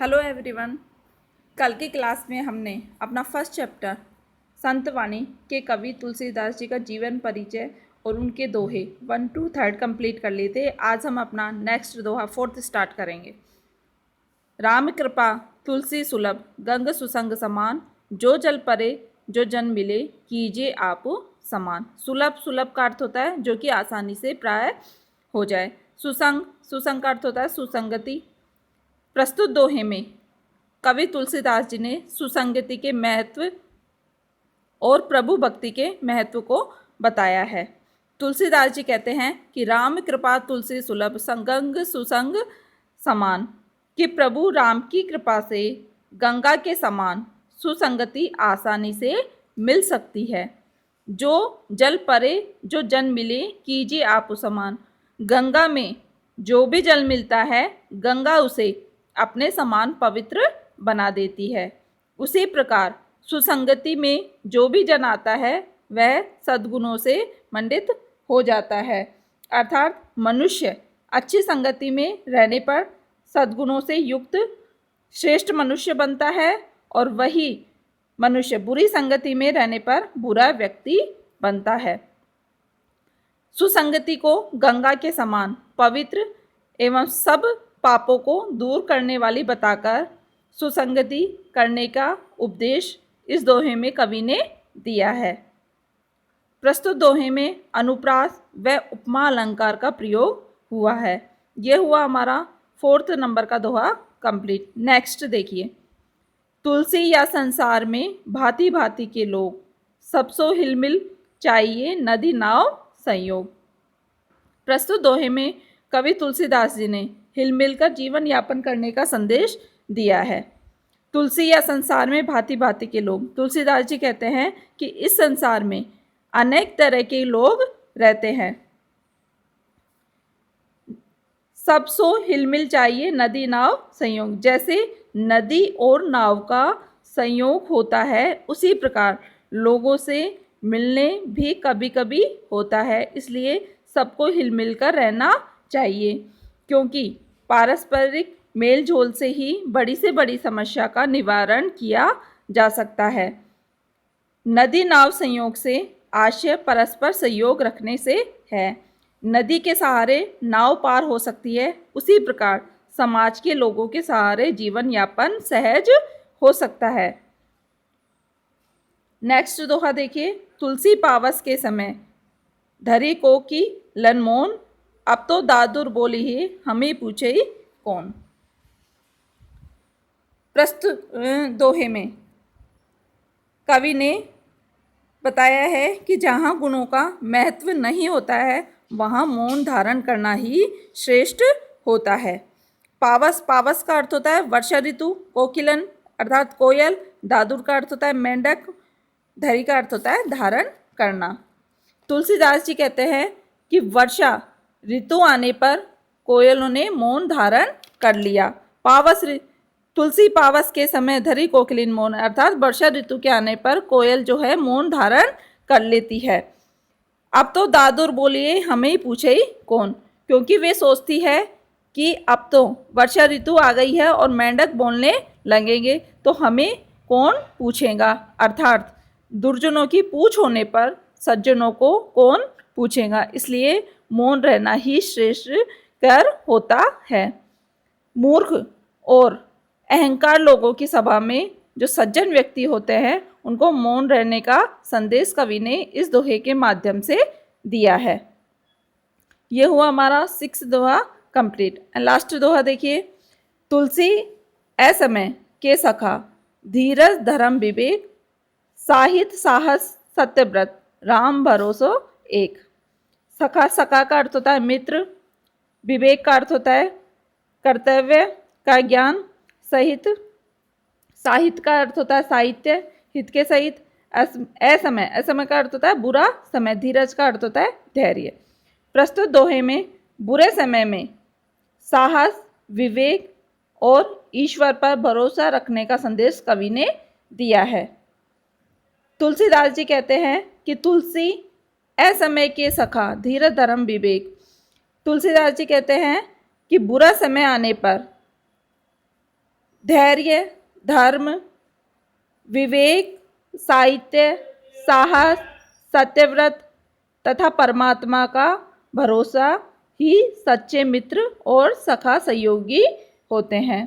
Hello everyone. कल की class में हमने अपना फर्स्ट चैप्टर संत वाणी के कवि तुलसीदास जी का जीवन परिचय और उनके दोहे 1 to 3 कंप्लीट कर लिए थे। आज हम अपना नेक्स्ट दोहा 4th स्टार्ट करेंगे। राम कृपा तुलसी सुलभ गंग सुसंग समान, जो जल परे जो जन मिले कीजिए आप समान। सुलभ सुलभ का अर्थ होता है जो कि आसानी से प्राय हो जाए। सुसंग सुसंग का अर्थ होता है सुसंगति। प्रस्तुत दोहे में कवि तुलसीदास जी ने सुसंगति के महत्व और प्रभु भक्ति के महत्व को बताया है। तुलसीदास जी कहते हैं कि राम कृपा तुलसी सुलभ संगंग सुसंग समान, कि प्रभु राम की कृपा से गंगा के समान सुसंगति आसानी से मिल सकती है। जो जल परे जो जन मिले कीजिए आप समान। गंगा में जो भी जल मिलता है गंगा उसे अपने समान पवित्र बना देती है। उसी प्रकार सुसंगति में जो भी जन आता है वह सद्गुणों से मंडित हो जाता है। अर्थात मनुष्य अच्छी संगति में रहने पर सद्गुणों से युक्त श्रेष्ठ मनुष्य बनता है और वही मनुष्य बुरी संगति में रहने पर बुरा व्यक्ति बनता है। सुसंगति को गंगा के समान पवित्र एवं सब पापों को दूर करने वाली बताकर सुसंगति करने का उपदेश इस दोहे में कवि ने दिया है। प्रस्तुत दोहे में अनुप्रास व उपमा अलंकार का प्रयोग हुआ है। यह हुआ हमारा 4th नंबर का दोहा कंप्लीट। नेक्स्ट देखिए, तुलसी या संसार में भांति भांति के लोग, सबसो हिलमिल चाहिए नदी नाव संयोग। प्रस्तुत दोहे में कवि तुलसीदास जी ने हिलमिल कर जीवन यापन करने का संदेश दिया है। तुलसी या संसार में भांति भांति के लोग, तुलसीदास जी कहते हैं कि इस संसार में अनेक तरह के लोग रहते हैं। सबसो हिलमिल चाहिए नदी नाव संयोग, जैसे नदी और नाव का संयोग होता है उसी प्रकार लोगों से मिलने भी कभी कभी होता है। इसलिए सबको हिलमिल कर रहना चाहिए, क्योंकि पारस्परिक मेल जोल से ही बड़ी से बड़ी समस्या का निवारण किया जा सकता है। नदी नाव संयोग से आशय परस्पर सहयोग रखने से है। नदी के सहारे नाव पार हो सकती है, उसी प्रकार समाज के लोगों के सहारे जीवन यापन सहज हो सकता है। नेक्स्ट दोहा देखिए, तुलसी पावस के समय धरी को की लनमोन, अब तो दादुर बोली ही हमें पूछे ही कौन। प्रस्तुत दोहे में कवि ने बताया है कि जहाँ गुणों का महत्व नहीं होता है वहाँ मौन धारण करना ही श्रेष्ठ होता है। पावस पावस का अर्थ होता है वर्षा ऋतु, कोकिलन अर्थात कोयल, दादुर का अर्थ होता है मेंढक, धरी का अर्थ होता है धारण करना। तुलसीदास जी कहते हैं कि वर्षा ऋतु आने पर कोयलों ने मौन धारण कर लिया। पावस तुलसी पावस के समय धरी कोकिलिन मौन, अर्थात वर्षा ऋतु के आने पर कोयल जो है मौन धारण कर लेती है। अब तो दादुर बोलिए हमें ही पूछे ही कौन, क्योंकि वे सोचती है कि अब तो वर्षा ऋतु आ गई है और मेंढक बोलने लगेंगे तो हमें कौन पूछेगा। अर्थात दुर्जनों की पूछ होने पर सज्जनों को कौन पूछेगा, इसलिए मौन रहना ही श्रेष्ठ कर होता है। मूर्ख और अहंकार लोगों की सभा में जो सज्जन व्यक्ति होते हैं उनको मौन रहने का संदेश कवि ने इस दोहे के माध्यम से दिया है। यह हुआ हमारा 6th दोहा कंप्लीट। लास्ट दोहा देखिए, तुलसी असमय के सखा धीरज धर्म विवेक, साहित्य साहस सत्यव्रत राम भरोसो एक। सखा सखा का अर्थ होता है मित्र, विवेक का अर्थ होता है कर्तव्य का ज्ञान, सहित साहित्य का अर्थ होता है साहित्य हित के सहित, असमय असमय का अर्थ होता है बुरा समय, धीरज का अर्थ होता है धैर्य। प्रस्तुत दोहे में बुरे समय में साहस विवेक और ईश्वर पर भरोसा रखने का संदेश कवि ने दिया है। तुलसीदास जी कहते हैं कि तुलसी असमय के सखा धीरज धर्म विवेक। तुलसीदास जी कहते हैं कि बुरा समय आने पर धैर्य, धर्म, विवेक, साहित्य, साहस, सत्यव्रत तथा परमात्मा का भरोसा ही सच्चे मित्र और सखा सहयोगी होते हैं।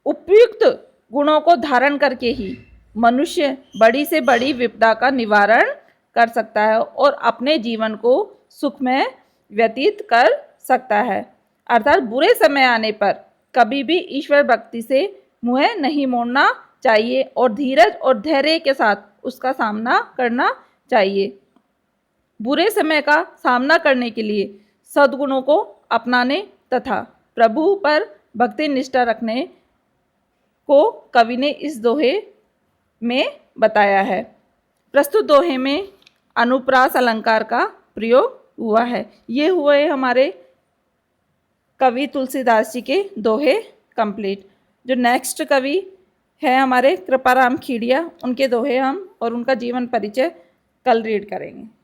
उपयुक्त गुणों को धारण करके ही मनुष्य बड़ी से बड़ी विपदा का निवारण कर सकता है और अपने जीवन को सुखमय व्यतीत कर सकता है। अर्थात बुरे समय आने पर कभी भी ईश्वर भक्ति से मुंह नहीं मोड़ना चाहिए और धीरज और धैर्य के साथ उसका सामना करना चाहिए। बुरे समय का सामना करने के लिए सद्गुणों को अपनाने तथा प्रभु पर भक्ति निष्ठा रखने को कवि ने इस दोहे में बताया है। प्रस्तुत दोहे में अनुप्रास अलंकार का प्रयोग हुआ है। ये हुए हमारे कवि तुलसीदास जी के दोहे कंप्लीट। जो नेक्स्ट कवि है हमारे कृपाराम खेड़िया, उनके दोहे हम और उनका जीवन परिचय कल रीड करेंगे।